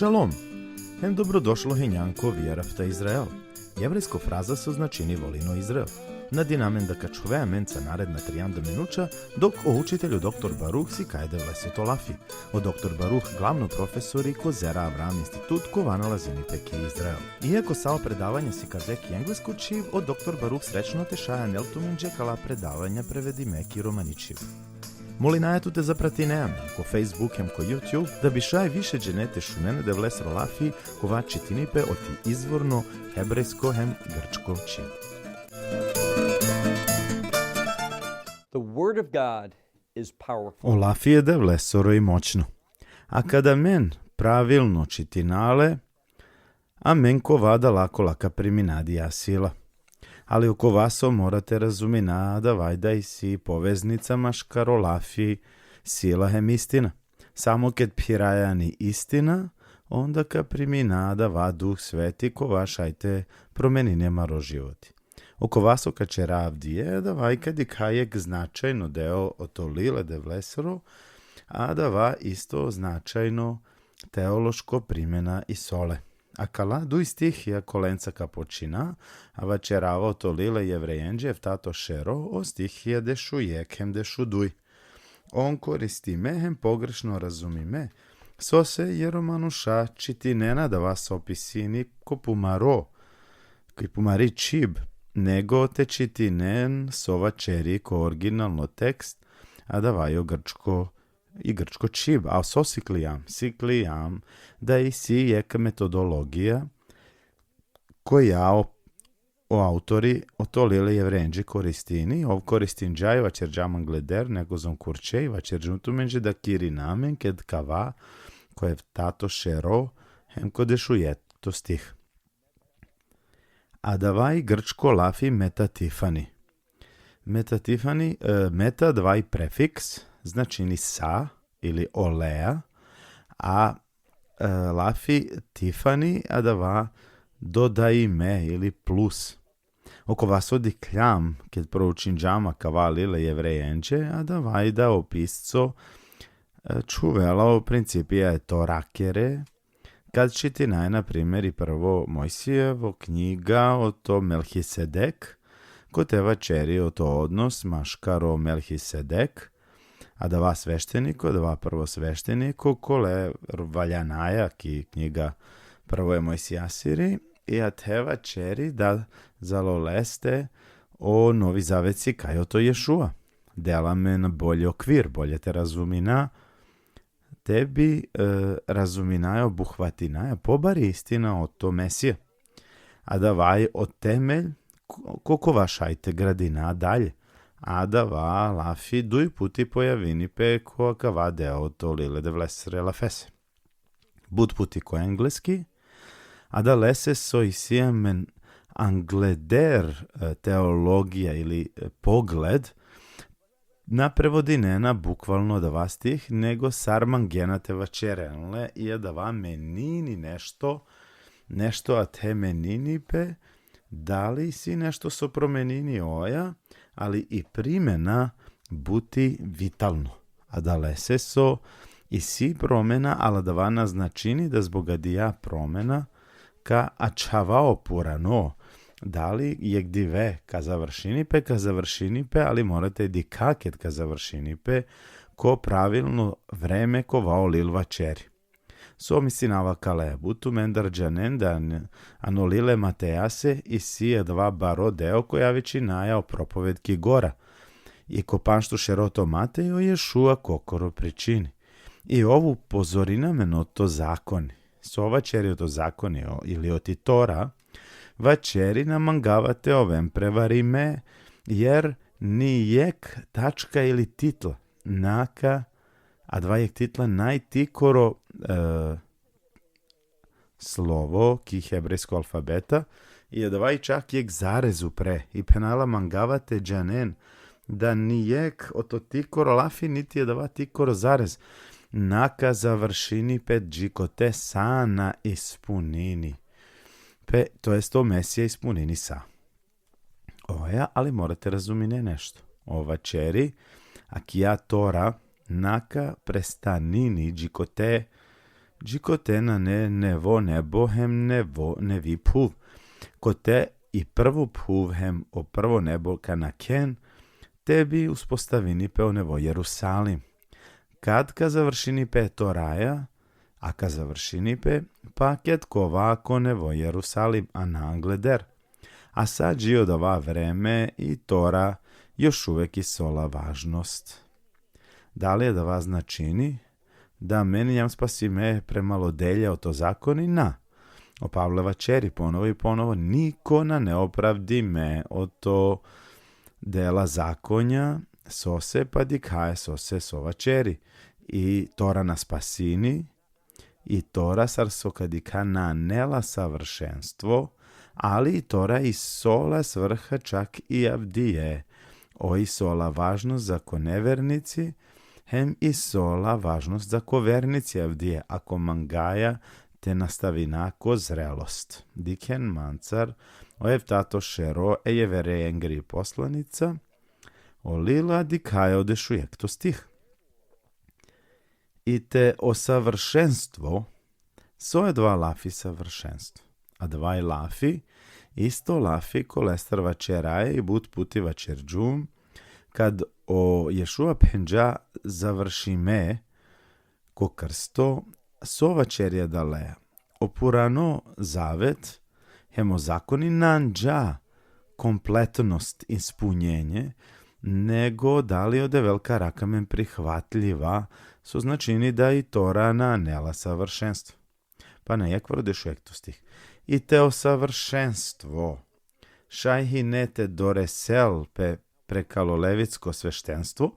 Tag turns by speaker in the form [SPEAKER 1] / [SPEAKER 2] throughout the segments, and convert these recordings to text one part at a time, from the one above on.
[SPEAKER 1] Šalom, hem dobrodošlo henjanko vjeravta Izrael. Jevrijsko fraza se značini volino Izrael. Nadinamen da kačuveja menca naredna 30 minuća, dok o učitelju dr. Baruch si kajde vleso lafi. O dr. Baruch glavno profesori Kozera Avram institut ko nalazini peki Izrael. Iako sao predavanje si kazeki englesko čiv, o dr. Baruch srećno te šaja neltuminđe kala predavanja prevedi meki romaničiv. Molinajetu te zapratineam, ko Facebookem, ko YouTube, da bi šaj više dženete šunene de vlesro lafi, kova čitinipe oti izvorno hebrejsko hem grčko čiv.
[SPEAKER 2] The word of God is powerful.
[SPEAKER 1] O lafi je de vlesoro i moćno. A kada men pravilno čitinale, a men kovada lako laka priminadija sila. Ali oko vaso morate razumina da vajda i si poveznicama škaro lafi sila hem istina. Samo kad pirajani istina, onda ka priminada va duh sveti ko vašajte promenine maro životi. Oko vaso ka će ravdije da vaj kad i kajek značajno deo otolile de vlesoro, a da va isto značajno teološko primjena i sole. A kala duj stihija kolenca ka počina, a vačerava otolile jevrejenđev tato šero o stihija dešu jekhem dešu duj. On koristi me, hem pogrešno razumi me. So se jeromanuša čiti nena da vas opisini ko pumaro, ki pumari čib, nego te čiti nen sova čeri ko originalno tekst, a da vajo grčko čib, a so siklijam, da i si jeka metodologija koja o autori otolile jevrenđi koristini, ov koristinđaj vačerđaman gleder, nego zon kurčej, vačerđuntumenđe da kiri namen, ked kava, koje tato šero, hem kodešu to stih. A davaj grčko lafi metatifani. Meta dvaj prefiks, znači ni sa ili olea, a lafi tifani, a dava dodaj me ili plus. Oko vas odikljam, kad proučim džama kavalile jevrejenče, a davaj da opisco čuvela u principija je to rakere, kad čitinaj, na primjer, i prvo Mojsijevo knjiga o to Melhisedek, ko teva čeri o to odnos maškaro Melhisedek, a da va svešteniko, da va prvo svešteniko, kole valjanaja ki knjiga prvo je Mojsijasiri, i a teva čeri da zaloleste o Novi Zaveci kaj o to Ješua. Dela me na bolji okvir, bolje te razumina, tebi razuminajo buhvatinaja, pobari istina o to Mesije. A da vaj o temelj, koliko vašajte gradina dalje. A da va lafi duj puti pojavini pe ko kava deo to lile de vlesre la fese. Bud puti ko engleski, a da lese so isiamen angleder teologija ili pogled, na prevodinena bukvalno da va stih, nego sarmangenate vačerenle i da va menini nešto a te menini pe, da li si nešto so promenini oja, ali i primjena buti vitalno. A da lese so i si promjena, ali da va naznačini da zbogadija promjena ka ačavao purano, da li je gdive ka završini pe, ali morate di kaket ka završini pe, ko pravilno vreme ko vao lil vačeri. So misinava kale, butu mendar džanen da anolile Matejase i sije dva baro deo koja većinaja o propovedki gora. I ko panštu šeroto Matejo Ješua kokoro pričini. I ovu pozorina meno to zakoni. So vačeri o to zakoni ili o ti Tora, vačeri namangavate ovem prevarime, jer ni jek tačka ili titl, naka, a dva jek titla najtikoro slovo ki hebrejsko alfabeta, i dva čak jek zarezu pre, i penala mangavate džanen, da ni jek oto tikoro lafi, niti je dva tikoro zarez, naka završini pet džikote sana ispunini. Pe, to jest to Mesija ispunini sa. Oja, ali morate razumine nešto. Ova čeri, akija Tora, naka prestanini džikote Džikote na ne nevo nebo hem nevo nevi puv. Kote i prvu puv hem o prvo nebo kanaken, tebi uspostavini pe o nevo Jerusalim. Kad ka završini pe Toraja, a ka završini pe paket kovako nevo Jerusalim a nangleder. A sad žio dava vreme i Tora još uvek isola važnost. Da li je da vas načini da meni jam spasi me premalo delja o to zakoni? Na. O Pavleva čeri ponovo i ponovo, niko na ne opravdi me o to dela zakonja, sose pa dikaje sose sova čeri. I Tora na spasini, i Tora sarsoka dika na nela savršenstvo, ali i Tora i sola svrha čak i avdije. O i sola važnost za ko nevernici, hem i sola važnost za ko vernici avdije, ako mangaja te nastavi nako zrelost. Diken mancar, ojev tato šero ejevere engri poslanica, o lila dikaja odešujek to stih. I te o savršenstvo, so je dva lafi savršenstvo. A dva lafi, isto lafi kolestar vačeraje i but puti vačerđum, kad o Ješua penđa završi me, ko krsto, so vačerja daleja. Opurano zavet, hemo zakoni nanđa, kompletnost, ispunjenje, nego da li ode velika rakamen prihvatljiva, so značini da i Tora nanela savršenstvo. Pa na jak vrodeš ujek to stih. I te o savršenstvo, šajhi nete doresel prekalo levitsko sveštenstvo,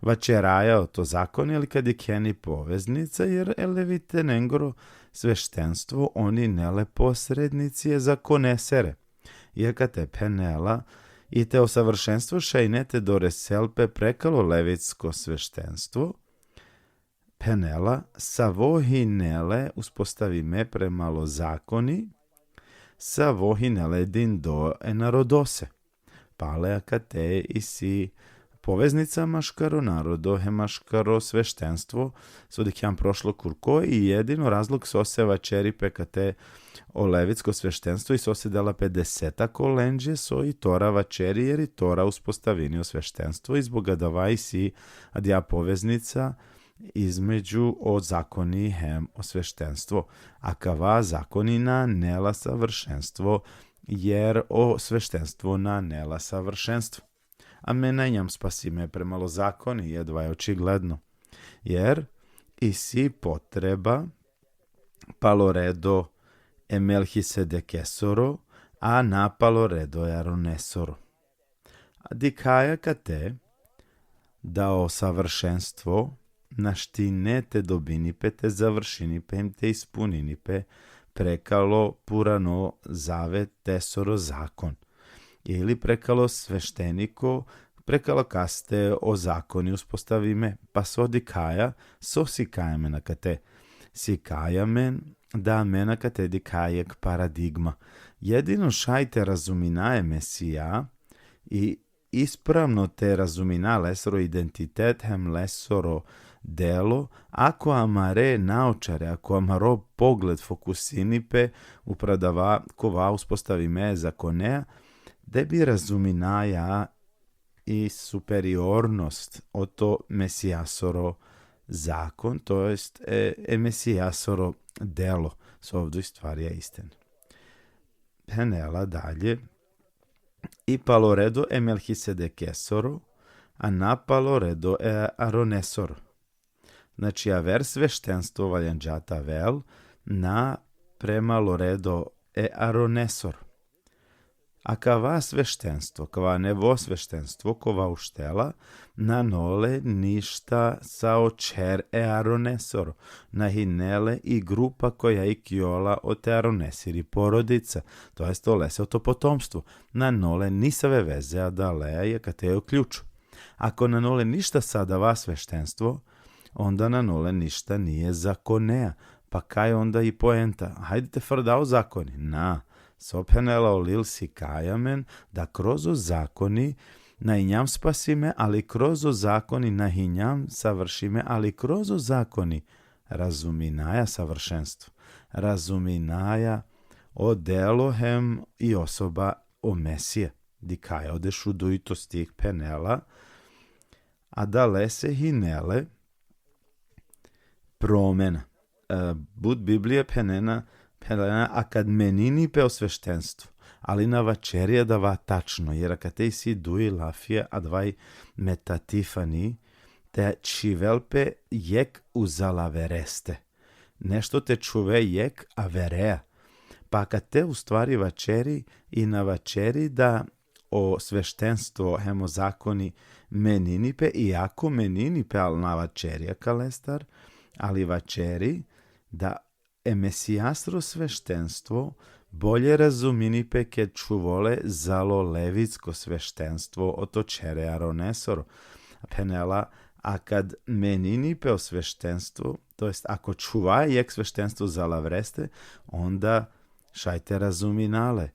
[SPEAKER 1] vačeraja o to zakon, ili kad je keni poveznica, jer levite nengoro sveštenstvo, oni nele posrednici je za konesere. Iaka te penela, i te o savršenstvo šajnete doreselpe prekalo levitsko sveštenstvo, penela, savohinele uspostavi me premalo zakoni, savohinele din do enarodose. Pale akate i si poveznica maškaro narodo, he maškaro sveštenstvo, sodik jam prošlo kurko i jedino razlog sose vačeri pekate o levitsko sveštenstvo i sose dela 50 kolenđe so i Tora vačeri, jer i Tora uspostavini o sveštenstvo i zbog dava i si adja poveznica između o zakoni hem o sveštenstvo. A kava zakonina nela savršenstvo, jer o sveštenstvo na nela savršenstvo. A mene njam spasi me premalo zakoni, jedva je očigledno. Jer i si potreba paloredo Melchisedekesoro, a na paloredo Aronesoro. A dikaja kate da o savršenstvo naštine te dobinipe te završinipe te ispuninipe prekalo purano zavet tesoro zakon. Ili prekalo svešteniko, prekalo kaste o zakoni uspostavime, pa so dikaja, so sikajamen akate. Sikajamen da mena kate dikajek paradigma. Jedino šajte razuminaje Mesija i ispravno te razumina lesoro identitet hem lesoro delo, ako amare naočare, ako amaro pogled fokusinipe upradava kova uspostavi me zakonea, da bi razuminaja i superiornost o to mesijasoro zakon, to jest mesijasoro delo, so ovdje stvarija istin. Penela dalje, i paloredo Melchisedekesoro, a na paloredo Aronesoro. Znači, aver sveštenstvo valjanđata vel na prema loredo Aronesoro. A kava sveštenstvo, kava nevo sveštenstvo, kova uštela, na nole ništa sa očer Aronesoro, na hinele i grupa koja i kjola o te Aronesiri porodica, to jest to lese o to potomstvo, na nole nisave veze, a da leja je kateo ključu. Ako na nole ništa sadava sveštenstvo, onda na nole ništa nije zakonea, pa kaj onda i poenta? Hajdete frdao zakoni, na. Sopenela olil si kajamen da kroz o zakoni na hinjam spasi me, ali kroz o zakoni na hinjam savrši me, ali kroz o zakoni razuminaja savršenstvo, razuminaja o delohem i osoba o Mesije, di kaj odešu duito stih penela, a da lese hinele promena. Bud Biblije penena, a kad menini pe o sveštenstvu, ali na večerje dava tačno, jer akatej si duji lafije, a dvaj metatifani, te čivelpe jek uzala vereste. Nešto te čuve jek a verea. Pa kad te u stvari večeri i na večeri da o sveštenstvo hemo zakoni meninipe, iako meninipe al na večerija kalestar, ali večeri da mesijastro sveštenstvo bolje razuminipe kad čuvole zalo levitsko sveštenstvo otočere aronesoro. Penela, a kad meninipe o sveštenstvu, to jest ako čuva jek sveštenstvo zala vreste, onda šajte razuminale.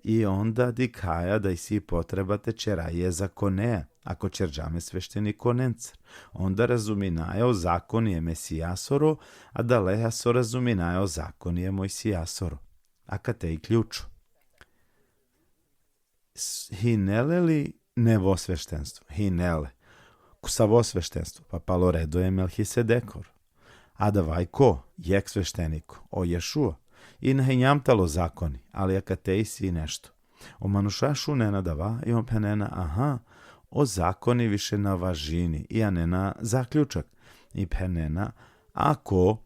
[SPEAKER 1] I onda dikaja da i si potrebate čeraje zakoneja, ako čerđame svešteni konencer. Onda razuminaja o zakonije mesijasoro, a da leha so razuminaja o zakonije mojsijasoro. A kate i ključu. Hinele li nevo sveštenstvo? Hinele. Kusavo sveštenstvo, pa palo redo je Melhisedekor. A davaj ko? Jek svešteniko, o Ješua. I nahenjamtalo zakoni, ali akatej si nešto. O manušašu ne nadava i on penena, aha, o zakoni više na važini, i a ne na zaključak. I penena, ako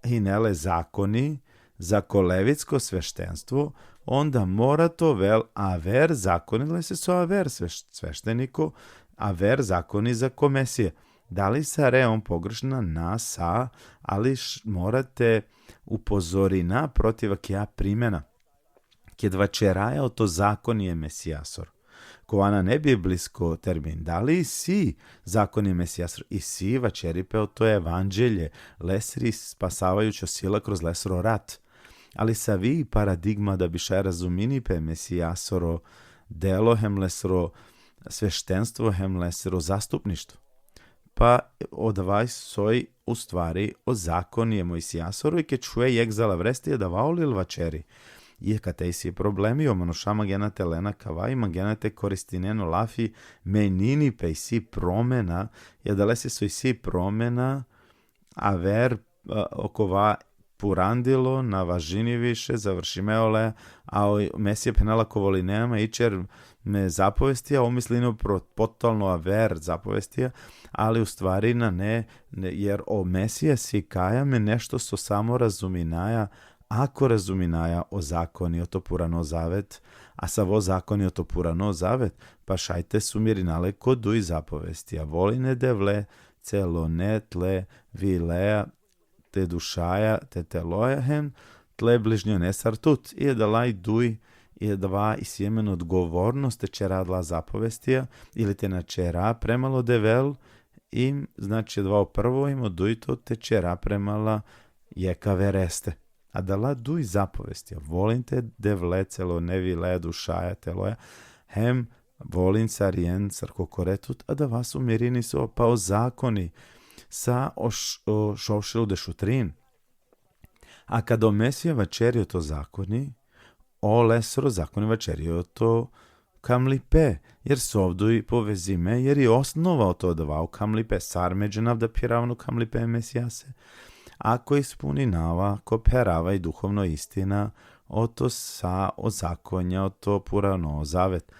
[SPEAKER 1] hinele zakoni za kolevitsko sveštenstvo, onda mora to vel aver zakonile se so aver svešteniko, aver zakoni za komesije. Da li sa reom pogrešna na sa, ali morate upozorina protiv kja primjena. Kjed vačeraja o to zakon je mesijasor. Kovana ne bi blisko termin. Da li si zakon je mesijasor? I si vačeripe o to evanđelje, lesri spasavajuća sila kroz lesro rat. Ali sa vi paradigma da bi še razumini pe mesijasoro delo hem lesro sveštenstvo hem lesro zastupništvo. Pa odvaj soj u stvari o zakonije Mojsijasoru i ke čuje jek zala vresti je davao li vačeri. I katej si problemi o manušama genate lena kava i magenate koristineno lafi menini pe si promena, je da lesi soj si promena a ver okova purandilo na važini više završimeole, a mesije penala kovoli nema ičer me zapovestija, umislino potolno aver zapovestija, ali u stvari na ne, jer o mesije si kaja me nešto so samo razuminaja, ako razuminaja o zakoni o to purano zavet, a savo zakoni o to purano zavet, pa šajte sumirinale kodu i zapovestija, voline devle, celo ne tle, vilea, te dušaja, te telojahem, tle bližnjo nesartut, i da laj duj, i dva i sjemen odgovornost te radla zapovestija, ili te na čera premalo devel, im, znači dva prvo im oduj to te čera premala jeka vereste. A da la duj zapovestija, volim te devle, celo ne vile, dušaja, teloja, hem, volim carijen, sarkokoretut, a da vas umirini so pa o zakoni, sa šovšilu dešutrin. A kad o mesija večerio to zakoni, o lesro zakoni večerio to kamlipe, jer sovdu i povezime, jer je osnova to davao kamlipe, sarmeđenav da piravnu kamlipe mesijase. Ako ispuninava, ko perava i duhovno istina, o to sa o zakonja, o to purano zavet.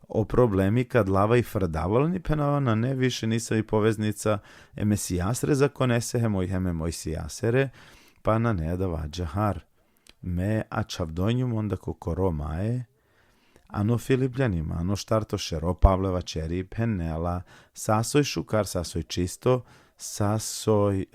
[SPEAKER 1] O problemi kad lava i frdavala ni penava na ne više nisa i poveznica mesijasre zakonese heme mojsijasere, pa na ne da vađa har. Me a čavdonjum onda kokoro maje, ano Filipljanima, ano štarto šero Pavleva čeri penela, sasoj šukar, sasoj čisto, sasoj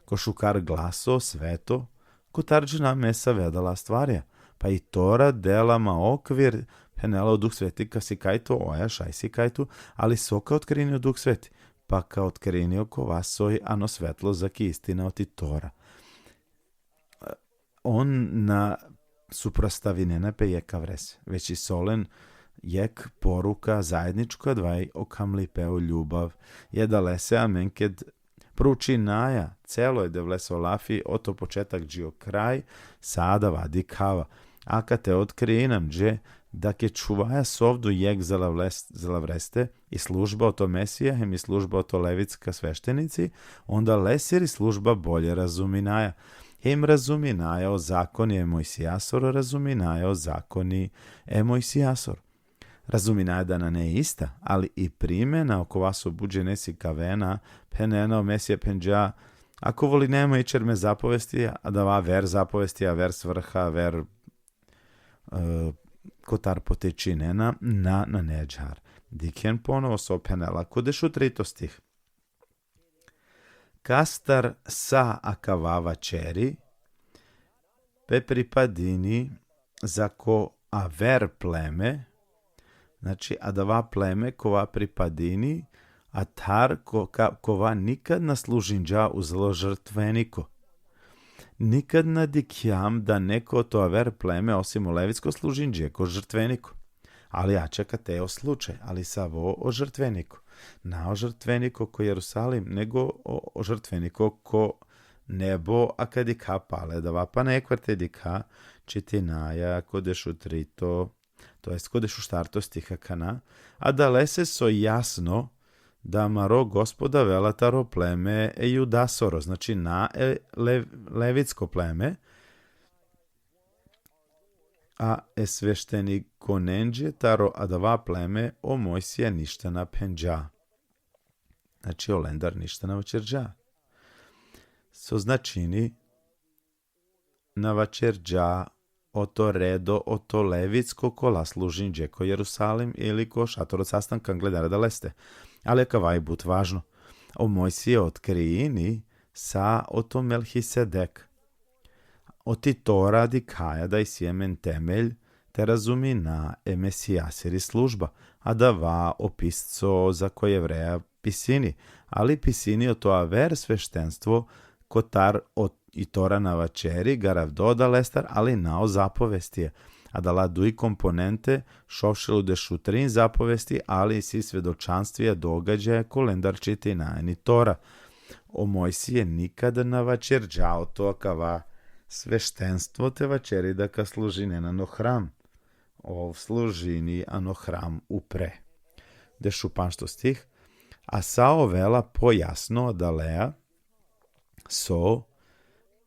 [SPEAKER 1] košukar glaso, sveto, kotarđena mesa vedala stvarja, pa i tora delama okvir penela u Duh Sveti ka si kajtu, oja šaj si kajtu, ali soka otkrinio Duh Sveti, pa ka otkrinio ko vasoj ano svetlo za ki istina oti tora. On na suprostavine ne pe jeka vrese, već i solen jek poruka zajednička dvaj okamli peo ljubav, je da lese amen ked Pručinaja, celo je devleso lafi, oto početak džio kraj, sada vadi kava. Aka te otkrije namđe, da ke čuvaja sovdu jek zalavreste i služba o to Mesija, hem i služba o to levitska sveštenici, onda lesir i služba bolje razuminaja. Hem razuminaja o zakoni Mojsijasor, razuminaja o zakoni Mojsijasor. Razuminaja da na ne ista, ali i primena oko vas obuđe nesi kavena, penena o Mesija penđa, ako voli nema i čerme zapovesti, a da va ver zapovesti, a ver svrha, ver kotar potečinena na neđar. Dikjen ponovo so penela, kodeš u 3 stih. Kastar sa akavava čeri, pe pripadini za ko aver pleme, znači adava pleme kova pripadini, a tar kova nikad na služinđa uzelo žrtveniko. Nikad nadikjam da neko to aver pleme osim u levitsko služinđe ko žrtveniko. Ali ja čeka te o slučaj, ali savo o žrtveniku. Na o žrtveniku ko Jerusalim, nego o žrtveniku ko nebo, a kad ika pale, da vapa nekvarte dika, čitinaja, kodeš u 3, to jest kodeš u 4 stiha kana, a da lese so jasno da maro gospoda velataro pleme judasoro, znači na levitsko pleme, a svešteniko nenđe taro adava pleme o Mojsija ništa na penđa. Znači o lendar ništa na vačerđa. So značini na vačerđa o to redo, o to levitsko kola služinđe ko Jerusalim ili ko šator od sastanka gledara da leste. Ali kavaj but važno. O Mojsije otkrijini sa o to Melhisedek. O ti to radi kaja da i sjemen temelj te razumi na Mesijasiri služba, a da va opisco za koje vreja pisini. Ali pisini o to aver sveštenstvo kotar i tora na vačeri garav doda lestar, ali nao zapovestije. A da ladu i komponente šovšelu dešu 3 zapovesti, ali i si svedočanstvija događaja kolendar čiti najni tora. O Mojsije nikada na vačerđao to kava sveštenstvo te vačeri da ka služine na no hram. Ov služini ano hram upre. Dešu panšto stih. A sao vela pojasno da lea so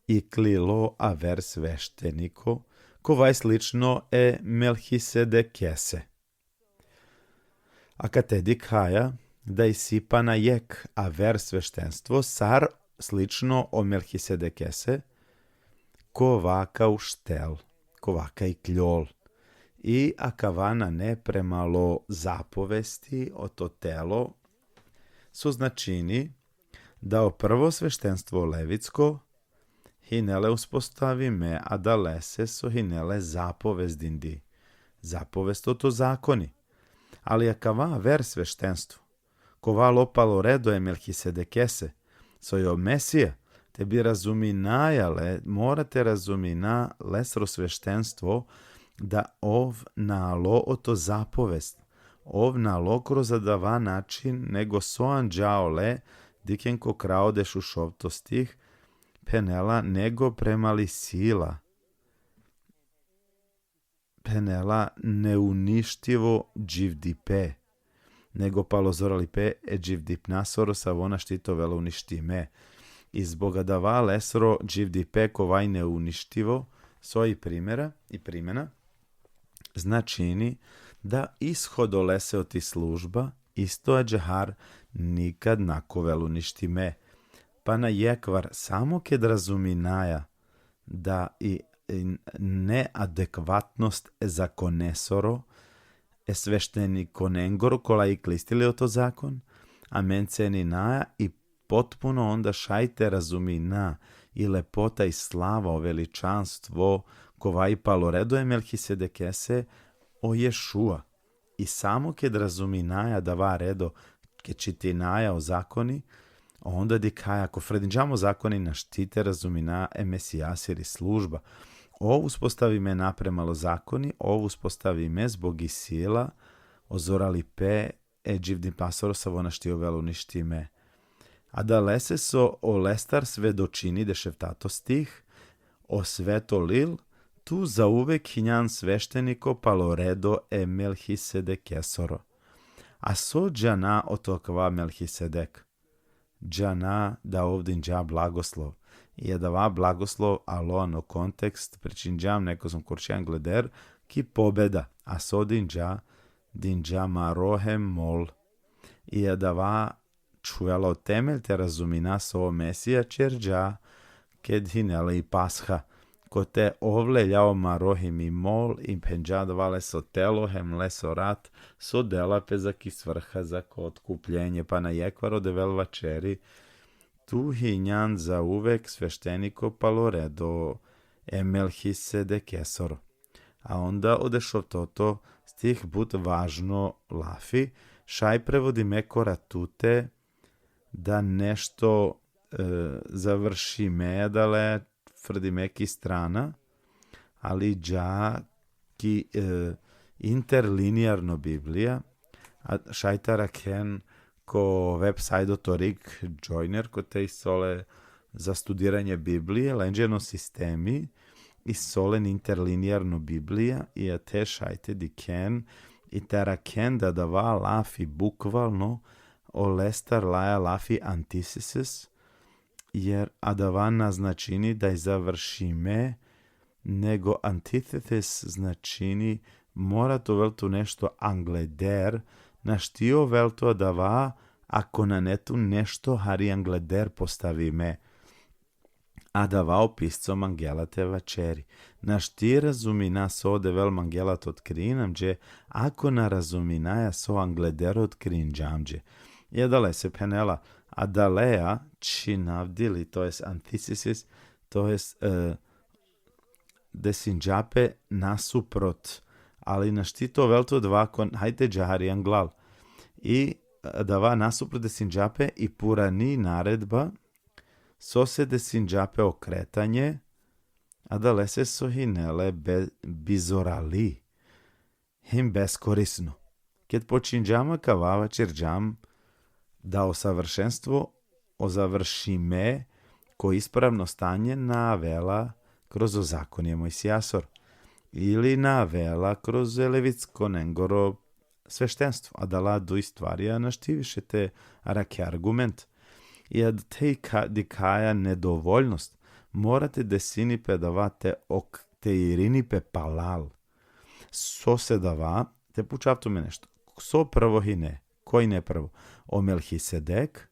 [SPEAKER 1] i klilo aver svešteniko kovaj slično Melhisedekese. A katedi kaja da isipa na jek aver sveštenstvo sar slično o Melhisedekese kovaka u štel, kovaka i kljol. I akavana ne premalo zapovesti o to telo su značini da o prvo sveštenstvo levitsko hinele uspostavime, a da lese so hinele zapovezdindi. Zapovest o to zakoni. Ali akava ver sveštenstvo, kova lopalo redo je Melhisedekese, so jo Mesija, te bi razuminajale, morate razumina lesro sveštenstvo, da ov nalo o to zapovest, ov nalo kroz adava način, nego so anđaole, dikenko kraodeš u šovtostih, penela nego premali sila. Penela neuništivo dživdipe, nego palozoralipe dživdip nasoro savona štito velo uništime. I zbog adava lesro dživdipe kovaj neuništivo, svoji primjera i primjena, značini da ishodo lese oti služba, isto je džahar nikad nako velo uništime. Pa na jekvar samo ked razuminaja da i neadekvatnost zakonesoro svešteni konengoro kola i klistili o to zakon, a menceni naja i potpuno onda šajte razumina i lepota i slava o veličanstvo kova i paloredo je Melhisedekese o Ješua. I samo ked razuminaja da va redo ke čitinaja o zakoni, onda dikaja, ako fredinđamo zakoni na štite razumina Mesijasiri služba. Ovo uspostavi me napremalo zakoni, ovo uspostavi me zbog i sila, ozorali pe, dživdim pasoro savo naštio velu ništime. A da lese so o lestar svedočini deševtatostih, o svetolil, tu zauvek hinjan svešteniko paloredo e Melchisedekesoro. A so džana otokva Melchisedek. Džana da ovdje dža blagoslov. Je dava blagoslov alo no kontekst pričinđam neko sam kurčijan gleder ki pobeda. A so dinđa marohem mol. I je dava čujalo temelj te razumina so Mesija čerđa ked hinele i pasha. Ko te ovleljao marohim i mol i penđadovale so telohem leso rat so delape za ki svrha za otkupljenje pa na jekvaro devel vačeri tu hinjan za uvek svešteniko paloredo Melchisedekesoro. A onda odešo toto stih bud važno lafi šaj prevodi meko ratute da nešto završi medale tvrdi meki strana, ali dža ki interlinearno Biblija, a šajtara ken ko website torik joiner ko te sole za studiranje Biblije, lenđeno sistemi i solen interlinearno Biblija i a te šajte di ken i tera ken da dava lafi bukvalno o lestar laja lafi antithesis, jer adavana značini da je završime, nego antithesis značini mora to veltu nešto angleder, na štio veltu adava ako na netu nešto hari angleder postavime. Adava opiscom angelate vačeri. Na šti razumina so devel mangelat otkrinam, dže ako na razuminaja so angleder otkrinđam, dže. Jedale se penela adalea činavdili, to jest antithesis, to jest desinđape nasuprot, ali na štito velto dva kon, hajte džahari anglal. I dava nasuprot desinđape i purani naredba, so se desinđape okretanje, a da lese so hinele bizorali, him beskorisno. Kad počinđama kavava čerđam, da o savršenstvo ozavršime ko ispravno stanje navela kroz ozakonje Mojsijasor ili navela kroz levitsko nengoro sveštenstvo, a da la do istvarija naštivišete rake argument. I ad te dikaja nedovoljnost morate desinipe davate ok te irinipe palal. So se dava, te pučavtu me nešto. So prvo hine, koji ne prvo? O Melchisedek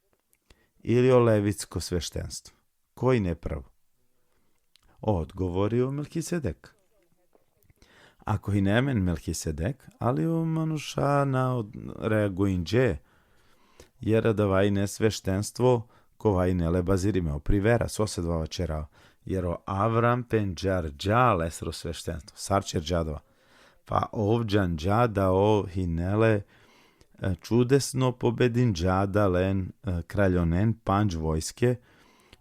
[SPEAKER 1] ili o levitsko sveštenstvo? Koji ne prvo? Odgovori o Melchisedek. Ako i nemen Melchisedek, ali o manuša na reaguinđe, jer davaj ne sveštenstvo, kovaj ne le bazirime o privera, so se dva vačerao, jer o Avram penđar dža lesro sveštenstvo, sarčer džadova, pa ovđan džada o hinele čudesno pobedin džada len kraljonen panđ vojske,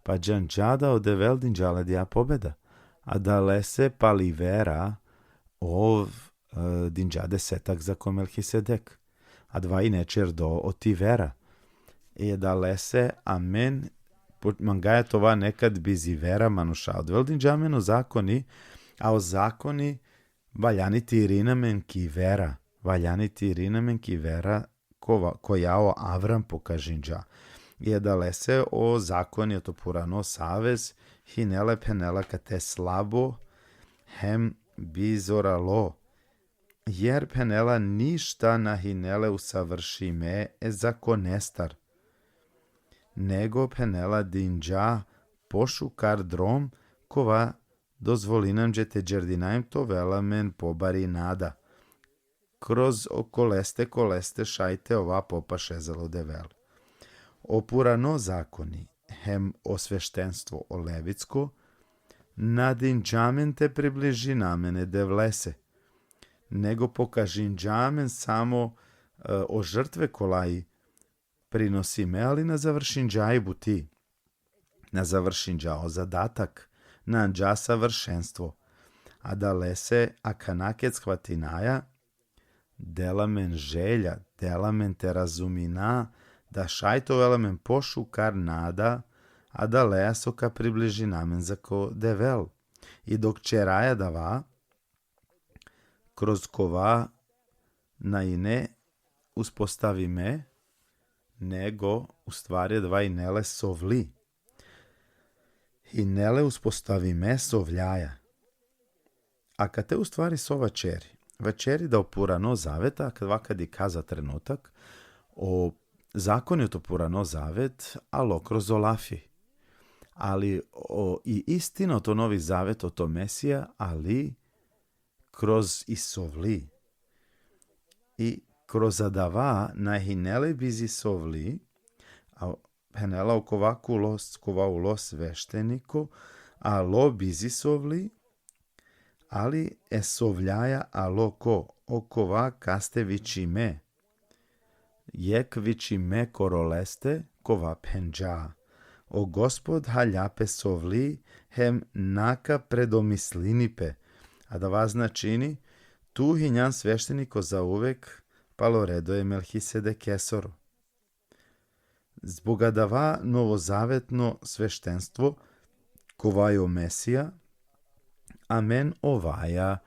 [SPEAKER 1] pa džan džada odevel din džala dija pobeda, a da lese palivera ov din džade setak za ko Melchisedek, a dva i nečer do otivera. I da lese amen mangaja tova nekad bizivera manuša odvel din džameno zakoni, a o zakoni valjaniti irinamen ki vera, valjaniti irinamen ki vera koja o Avram pokažinđa. Je da lese o zakon je to purano savez, hinele penela kate slabo, hem bizoralo, jer penela ništa na hinele usavršime zakonestar, nego penela dinđa pošukar drom, kova dozvolinam džete džerdinajem to velamen pobari nada. Kroz koleste šajte ova popa šezalo devel. Opurano zakoni, hem osveštenstvo o levitsko, nadinđamen te približi namene devlese, nego pokažinđamen samo o žrtve kolaji prinosime, ali na završinđajbu ti, na završinđao zadatak, na anđa savršenstvo, a da lese akanakec hvatinaja, delamen želja, delamen te razumina, da šajtov elemen pošu kar nada, a da leja soka približi namen za ko devel. I dok čeraja dava, kroz kova na ine uspostavi me, nego u stvari dva inele sovli. Inele uspostavi me sovljaja. A kad te u stvari sova čeri, večeri da opurano zaveta, kad i kaza trenutak, o zakonito purano zavet, alo kroz olafi. Ali i istino to novi zavet o to Mesija, ali kroz isovli. I kroz adava na hinele bizi sovli, a henela kova u lo svešteniko, a lo bizi sovli, ali esovljaja alo ko okova kaste vičime. Jek vičime koroleste kova penđa. O gospod haljape sovli hem naka predomislinipe. A da vas načini, tu hinjan svešteniko za uvek paloredo je Melhisede Kesoro. Zbog adava novozavetno sveštenstvo kovajo Mesija, amen ovaja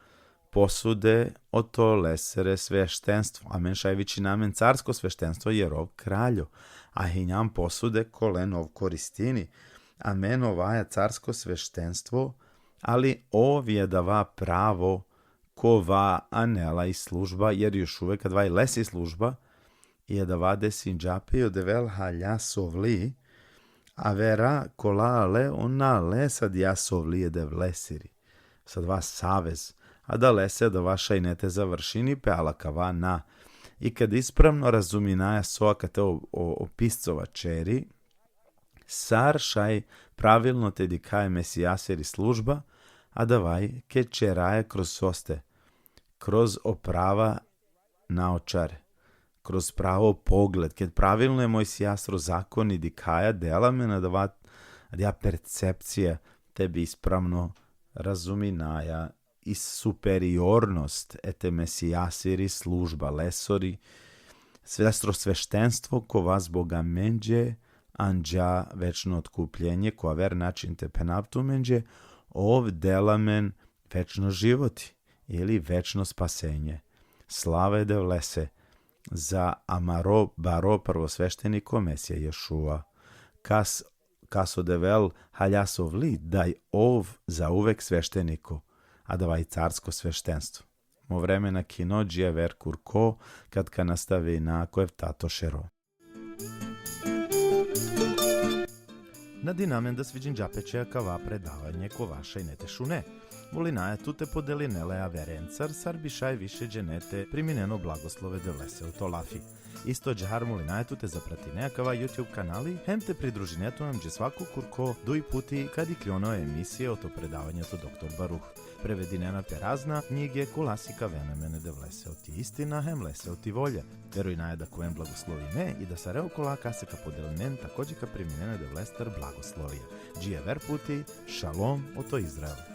[SPEAKER 1] posude o to lesere sveštenstvo. Amen šajvići namen carsko sveštenstvo je rov kraljo, a hinjam posude kolenov koristini. Amen ovaja carsko sveštenstvo, ali ovje dava pravo kova anela i služba, jer još uvek kad vaj lesi služba, je da vade sinđapi odevel halja sovli, a vera kola le ona le sad ja sovli je dev lesiri. Sad vas savez, a da lese da vaša i nete završini pe alakava na. I kad ispravno razuminaja soa kad te opiscova čeri, sar šaj pravilno te dikaje mesijaseri služba, a da vaj ke čeraje kroz soste, kroz oprava naočare, kroz pravo pogled, kad pravilno je moj sijastro zakon i dikaja dela me da ja percepcija tebi ispravno razuminaja i superiornost ete mesijasiri služba lesori, svestro sveštenstvo ko vas Boga menđe, anđa večno otkupljenje, ko ver način te penaptu menđe, ov delamen večno životi ili večno spasenje. Slava je devlese za amaro baro prvosvešteniko Mesija Ješua. Kaso devel haljasovli daj ov za uvek svešteniko, a davaj carsko sveštenstvo. Mo vremena kinođija ver kurko, kad ka nastavi nakojev tato šero. Na dinamen da sviđen džapeće kava predavanje ko vaša i nete šune. Volinaja tu te podelinele a verencar, sar bišaj više dženete primineno blagoslove devlese u to lafi. Isto džahar molinaja tu te zaprati nejakava YouTube kanali, hem te pridruži netu nam dže svaku kurko duj puti kad i kljono emisije o to predavanje to doktor Baruh. Prevedinena pe razna knjige kulasika venemene devlese o ti istina, hem lese o ti volja. Veruj naja da kojem blagoslovi me i da sa reo kola kaseka podelinen takođe ka priminene devlester blagoslovija. Džije ver puti, šalom o to Izrael.